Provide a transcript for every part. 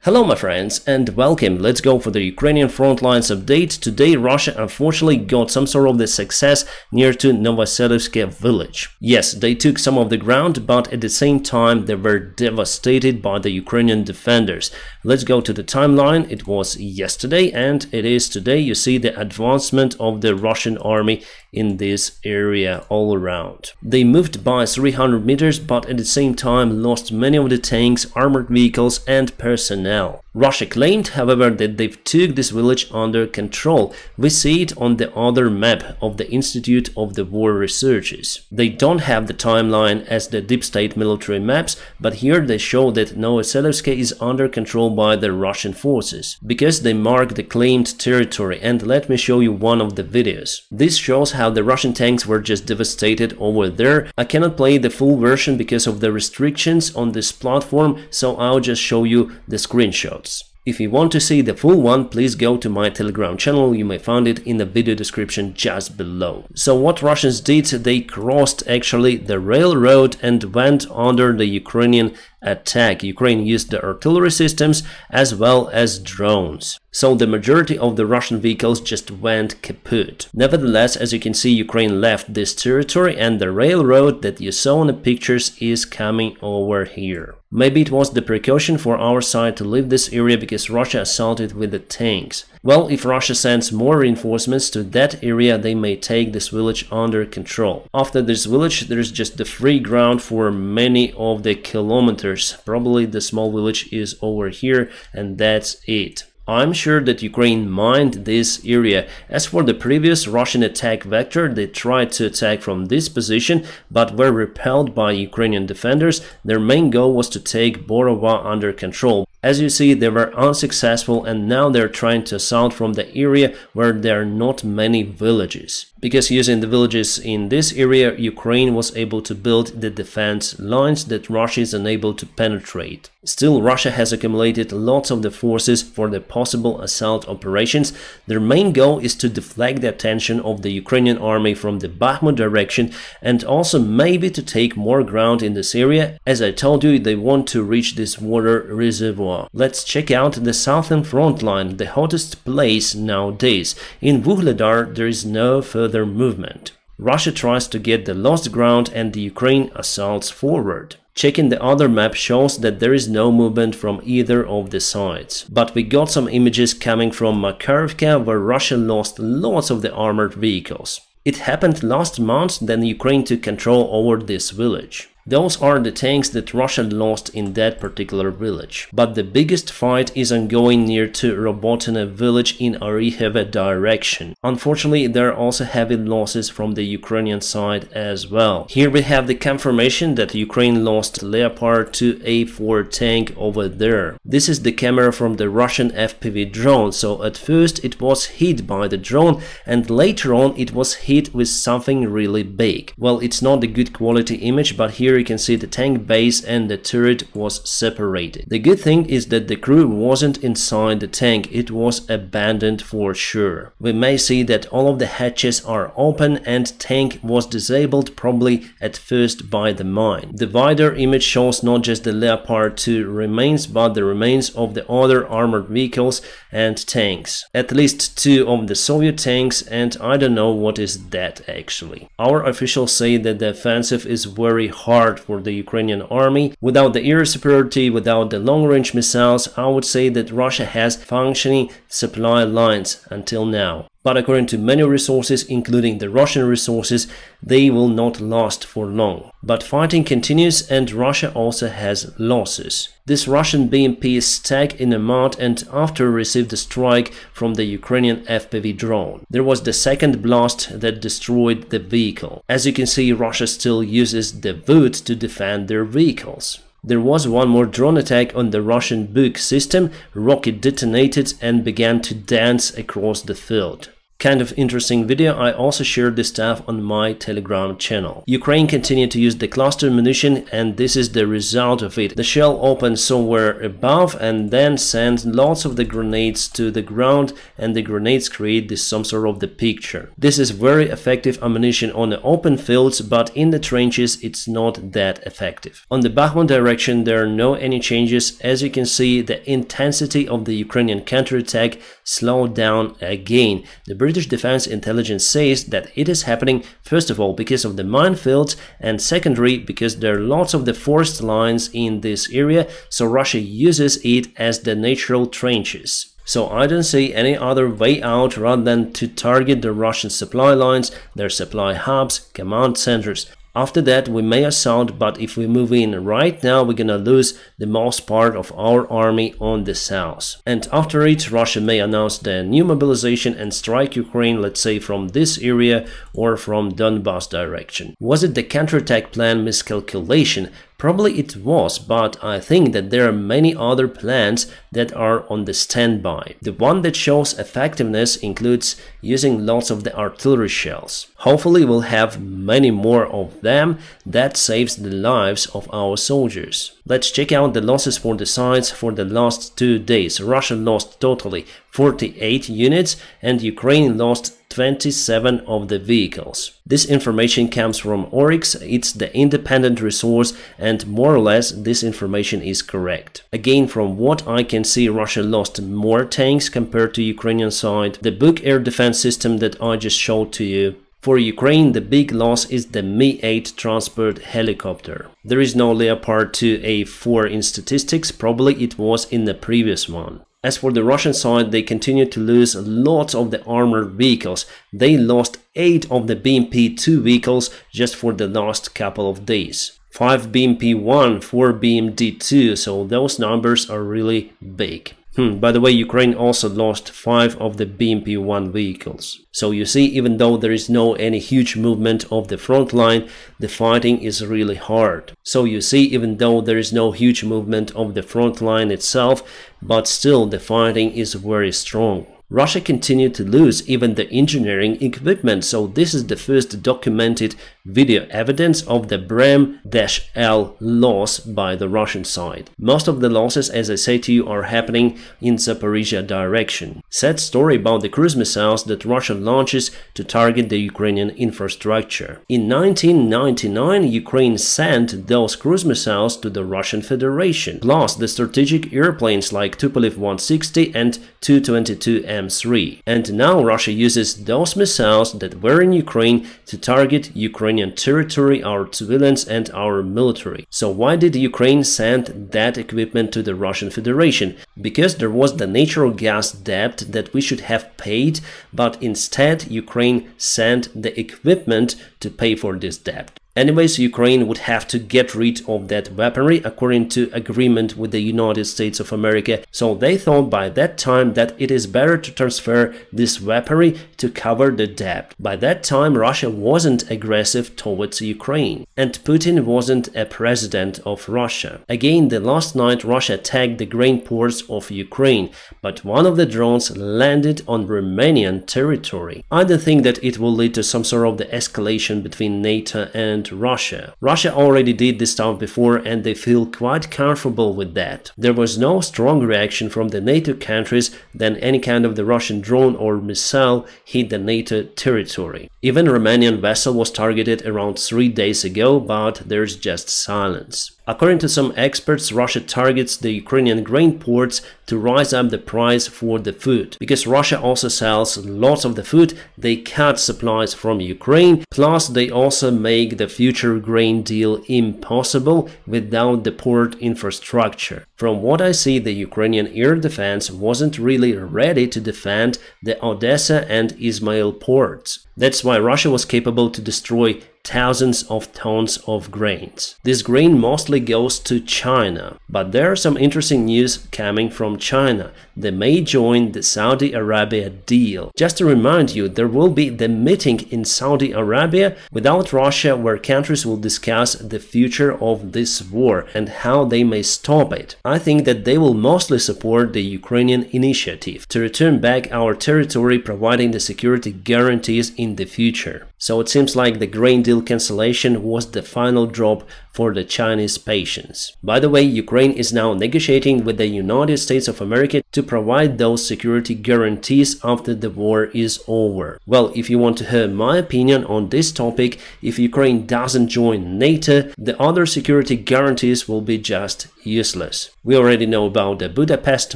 Hello my friends and welcome. Let's go for the Ukrainian front lines update. Today Russia unfortunately got some sort of the success near to Novoselivsk village. Yes, they took some of the ground, but at the same time they were devastated by the Ukrainian defenders. Let's go to the timeline. It was yesterday and it is today. You see the advancement of the Russian army in this area all around. They moved by 300 meters, but at the same time lost many of the tanks, armored vehicles and personnel. Russia claimed, however, that they've took this village under control. We see it on the other map of the Institute of the War Researches. They don't have the timeline as the deep state military maps, but here they show that Novoselivsk is under control by the Russian forces, because they mark the claimed territory. And let me show you one of the videos. This shows how the Russian tanks were just devastated over there. I cannot play the full version because of the restrictions on this platform, so I'll just show you the screenshots. If you want to see the full one, please go to my Telegram channel. You may find it in the video description just below. So what Russians did, they crossed actually the railroad and went under the Ukrainian attack. Ukraine used the artillery systems as well as drones. So the majority of the Russian vehicles just went kaput. Nevertheless, as you can see, Ukraine left this territory and the railroad that you saw in the pictures is coming over here. Maybe it was the precaution for our side to leave this area because Russia assaulted with the tanks. Well, if Russia sends more reinforcements to that area, they may take this village under control. After this village, there is just the free ground for many of the kilometers. Probably the small village is over here and that's it. I'm sure that Ukraine mined this area. As for the previous Russian attack vector, they tried to attack from this position, but were repelled by Ukrainian defenders. Their main goal was to take Borova under control. As you see, they were unsuccessful and now they're trying to assault from the area where there are not many villages. Because using the villages in this area, Ukraine was able to build the defense lines that Russia is unable to penetrate. Still, Russia has accumulated lots of the forces for the possible assault operations. Their main goal is to deflect the attention of the Ukrainian army from the Bakhmut direction and also maybe to take more ground in this area. As I told you, they want to reach this water reservoir. Let's check out the southern front line, the hottest place nowadays. In Vuhledar there is no further movement. Russia tries to get the lost ground and the Ukraine assaults forward. Checking the other map shows that there is no movement from either of the sides. But we got some images coming from Makarivka where Russia lost lots of the armored vehicles. It happened last month, then Ukraine took control over this village. Those are the tanks that Russia lost in that particular village. But the biggest fight is ongoing near to Robotyne village in Oriheve direction. Unfortunately, there are also heavy losses from the Ukrainian side as well. Here we have the confirmation that Ukraine lost Leopard 2A4 tank over there. This is the camera from the Russian FPV drone. So at first it was hit by the drone and later on it was hit with something really big. Well, it's not a good quality image, but here you can see the tank base and the turret was separated. The good thing is that the crew wasn't inside the tank, it was abandoned for sure. We may see that all of the hatches are open and tank was disabled probably at first by the mine. The wider image shows not just the Leopard 2 remains but the remains of the other armored vehicles and tanks. At least 2 of the Soviet tanks and I don't know what is that actually. Our officials say that the offensive is very hard for the Ukrainian army. Without the air superiority, without the long-range missiles, I would say that Russia has functioning supply lines until now. But according to many resources, including the Russian resources, they will not last for long. But fighting continues and Russia also has losses. This Russian BMP is stuck in a mud and after received a strike from the Ukrainian FPV drone. There was the second blast that destroyed the vehicle. As you can see, Russia still uses the wood to defend their vehicles. There was one more drone attack on the Russian Buk system. Rocket detonated and began to dance across the field. Kind of interesting video. I also shared this stuff on my Telegram channel. Ukraine continued to use the cluster munition, and this is the result of it. The shell opened somewhere above and then sent lots of the grenades to the ground, and the grenades create this some sort of the picture. This is very effective ammunition on the open fields, but in the trenches it's not that effective. On the Bakhmut direction there are no any changes. As you can see, the intensity of the Ukrainian counterattack slowed down again. The British Defense Intelligence says that it is happening first of all because of the minefields, and secondary because there are lots of the forest lines in this area, so Russia uses it as the natural trenches. So I don't see any other way out rather than to target the Russian supply lines, their supply hubs, command centers. After that we may assault, but if we move in right now we're gonna lose the most part of our army on the south. And after it, Russia may announce the new mobilization and strike Ukraine, let's say from this area or from Donbass direction. Was it the counterattack plan miscalculation? Probably it was, but I think that there are many other plans that are on the standby. The one that shows effectiveness includes using lots of the artillery shells. Hopefully we'll have many more of them. That saves the lives of our soldiers. Let's check out the losses for the sides for the last 2 days. Russia lost totally 48 units and Ukraine lost 27 of the vehicles. This information comes from Oryx. It's the independent resource, and more or less this information is correct. Again, from what I can see, Russia lost more tanks compared to Ukrainian side. The Buk air defense system that I just showed to you. For Ukraine, the big loss is the Mi-8 transport helicopter. There is no Leopard 2A4 in statistics, probably it was in the previous one. As for the Russian side, they continue to lose lots of the armored vehicles. They lost 8 of the BMP-2 vehicles just for the last couple of days. 5 BMP-1, 4 BMD-2, so those numbers are really big. By the way, Ukraine also lost 5 of the BMP-1 vehicles. So you see, even though there is no any huge movement of the front line, the fighting is really hard. So you see, even though there is no huge movement of the front line itself, but still the fighting is very strong. Russia continued to lose even the engineering equipment, so this is the first documented video evidence of the Brem-L loss by the Russian side. Most of the losses, as I say to you, are happening in Zaporizhia direction. Sad story about the cruise missiles that Russia launches to target the Ukrainian infrastructure. In 1999, Ukraine sent those cruise missiles to the Russian Federation, plus the strategic airplanes like Tupolev 160 and Tu-22M3. And now Russia uses those missiles that were in Ukraine to target Ukrainian territory, our civilians and our military. So why did Ukraine send that equipment to the Russian Federation? Because there was the natural gas debt that we should have paid, but instead Ukraine sent the equipment to pay for this debt. Anyways, Ukraine would have to get rid of that weaponry according to agreement with the United States of America, so they thought by that time that it is better to transfer this weaponry to cover the debt. By that time Russia wasn't aggressive towards Ukraine, and Putin wasn't a president of Russia. Again, the last night Russia attacked the grain ports of Ukraine, but one of the drones landed on Romanian territory. I don't think that it will lead to some sort of the escalation between NATO and Russia. Russia already did this stuff before and they feel quite comfortable with that. There was no strong reaction from the NATO countries than any kind of the Russian drone or missile hit the NATO territory. Even Romanian vessel was targeted around 3 days ago, but there's just silence. According to some experts, Russia targets the Ukrainian grain ports to rise up the price for the food. Because Russia also sells lots of the food, they cut supplies from Ukraine, plus they also make the future grain deal impossible without the port infrastructure. From what I see, the Ukrainian air defense wasn't really ready to defend the Odessa and Izmail ports. That's why Russia was capable to destroy thousands of tons of grains. This grain mostly goes to China, but there are some interesting news coming from China. they may join the Saudi Arabia deal. Just to remind you, there will be the meeting in Saudi Arabia without Russia, where countries will discuss the future of this war and how they may stop it. I think that they will mostly support the Ukrainian initiative to return back our territory, providing the security guarantees in the future. So it seems like the grain deal cancellation was the final drop for the Chinese patience. By the way, Ukraine is now negotiating with the United States of America to provide those security guarantees after the war is over. Well, if you want to hear my opinion on this topic, if Ukraine doesn't join NATO, the other security guarantees will be just useless. We already know about the Budapest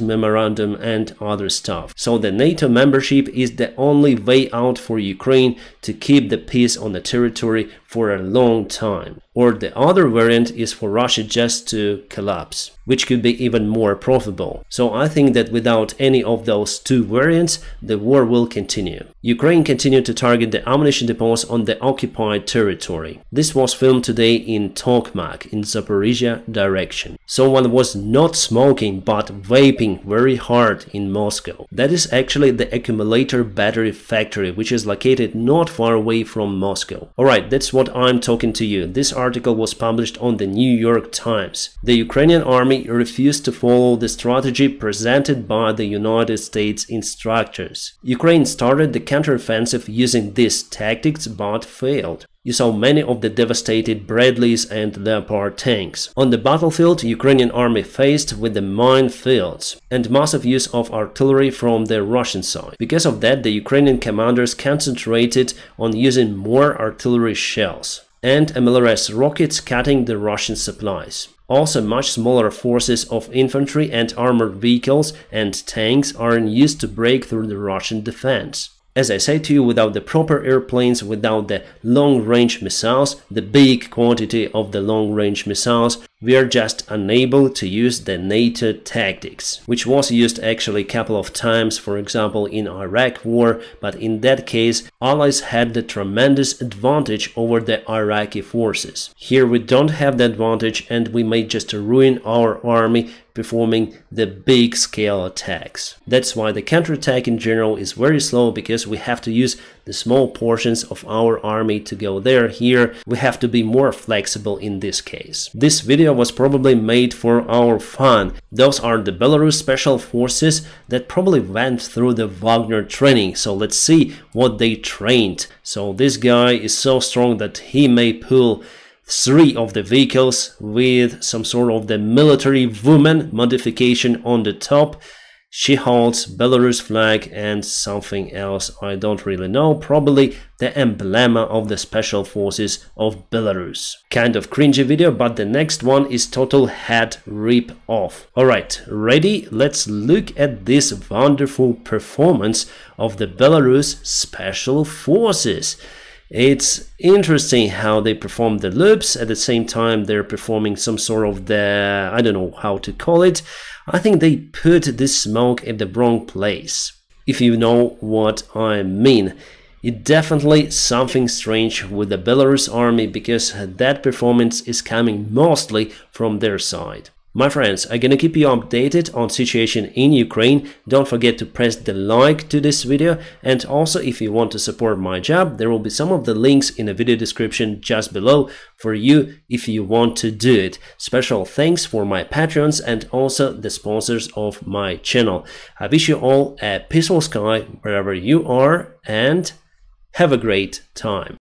Memorandum and other stuff. So the NATO membership is the only way out for Ukraine to keep the peace on the territory for a long time. Or the other variant is for Russia just to collapse, which could be even more profitable. So I think that without any of those two variants, the war will continue. Ukraine continued to target the ammunition depots on the occupied territory. This was filmed today in Tokmak in Zaporizhia direction. Someone was not smoking but vaping very hard in Moscow. That is actually the accumulator battery factory, which is located not far away from Moscow. Alright, that's what I'm talking to you. This article was published on the New York Times. The Ukrainian army refused to follow the strategy presented by the United States instructors. Ukraine started the counteroffensive using these tactics but failed. You saw many of the devastated Bradleys and Leopard tanks. On the battlefield, Ukrainian army faced with the minefields and massive use of artillery from the Russian side. Because of that, the Ukrainian commanders concentrated on using more artillery shells and MLRS rockets cutting the Russian supplies. Also, much smaller forces of infantry and armored vehicles and tanks are in use to break through the Russian defense. As I say to you, without the proper airplanes, without the long-range missiles, the big quantity of the long-range missiles, we are just unable to use the NATO tactics, which was used actually a couple of times, for example in Iraq war, but in that case, allies had the tremendous advantage over the Iraqi forces. Here we don't have the advantage and we may just ruin our army performing the big-scale attacks. That's why the counterattack in general is very slow, because we have to use the small portions of our army to go there. Here we have to be more flexible in this case. This video was probably made for our fun. Those are the Belarus special forces that probably went through the Wagner training. So let's see what they trained. So this guy is so strong that he may pull 3 of the vehicles with some sort of the military woman modification on the top. She holds Belarus flag and something else, I don't really know, probably the emblem of the special forces of Belarus. Kind of cringy video, but the next one is total head rip off. Alright, ready? Let's look at this wonderful performance of the Belarus special forces. It's interesting how they perform the loops. At the same time, they're performing some sort of the, I don't know how to call it. I think they put this smoke in the wrong place, if you know what I mean. It's definitely something strange with the Belarus army, because that performance is coming mostly from their side. My friends, I'm gonna keep you updated on situation in Ukraine. Don't forget to press the like to this video, and also if you want to support my job, there will be some of the links in the video description just below for you if you want to do it. Special thanks for my patrons and also the sponsors of my channel. I wish you all a peaceful sky wherever you are, and have a great time.